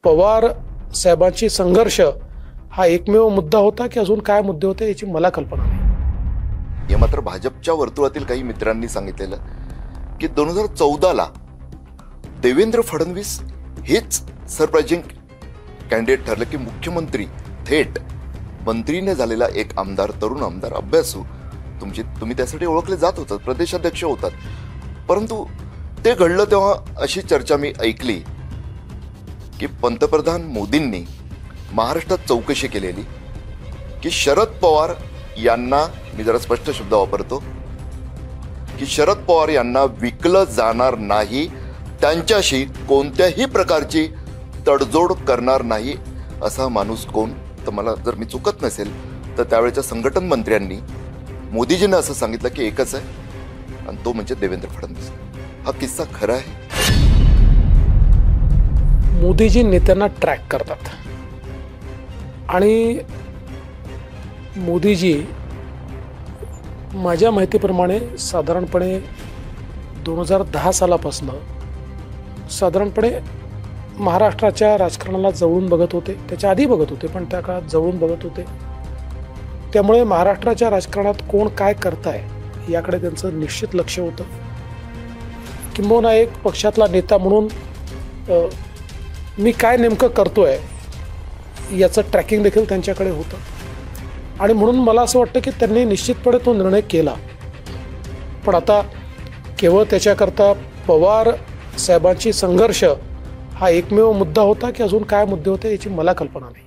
पवार साहेबांची संघर्ष हा एकमेव मुद्दा होता की अजून काय मुद्दे होते याची मला कल्पना नाही। हे मात्र भाजपच्या वर्तुळातील काही मित्रांनी सांगितलेलं की 2014ला देवेंद्र फडणवीस हेच सरप्राइजिंग कॅन्डिडेट ठरले की मुख्यमंत्री थेट मंत्रीने झालेला एक आमदार, तरुण आमदार, अभ्यासू, तुम्ही त्यासाठी ओळखले जात होतात, प्रदेशाध्यक्ष होतात। परंतु ते घडलं तेव्हा अशी चर्चा मी ऐकली की पंतप्रधान मोदींनी महाराष्ट्रात चौकशी केलेली की शरद पवार यांना, मी जरा स्पष्ट शब्द वापरतो, की शरद पवार यांना विकलं जाणार नाही, त्यांच्याशी कोणत्याही प्रकारची तडजोड करणार नाही असा माणूस कोण? तर मला जर मी चुकत नसेल तर त्यावेळेच्या संघटन मंत्र्यांनी मोदीजींना असं सांगितलं की एकच आहे आणि तो म्हणजे देवेंद्र फडणवीस। हा किस्सा खरा आहे? मोदीजी नेत्यांना ट्रॅक करतात आणि मोदीजी माझ्या माहितीप्रमाणे साधारणपणे 2010 सालापासून साधारणपणे महाराष्ट्राच्या राजकारणाला जवळून बघत होते। त्याच्या आधी बघत होते पण त्या काळात जवळून बघत होते। त्यामुळे महाराष्ट्राच्या राजकारणात कोण काय करताय याकडे त्यांचं निश्चित लक्ष होतं। किंबहुना एक पक्षातला नेता म्हणून मी काय नेमकं करतोय याचं ट्रॅकिंग देखील त्यांच्याकडे होतं आणि म्हणून मला असं वाटतं की त्यांनी निश्चितपणे तो निर्णय केला। पण आता केवळ त्याच्याकरता पवार साहेबांची संघर्ष हा एकमेव मुद्दा होता की अजून काय मुद्दे होते याची मला कल्पना नाही।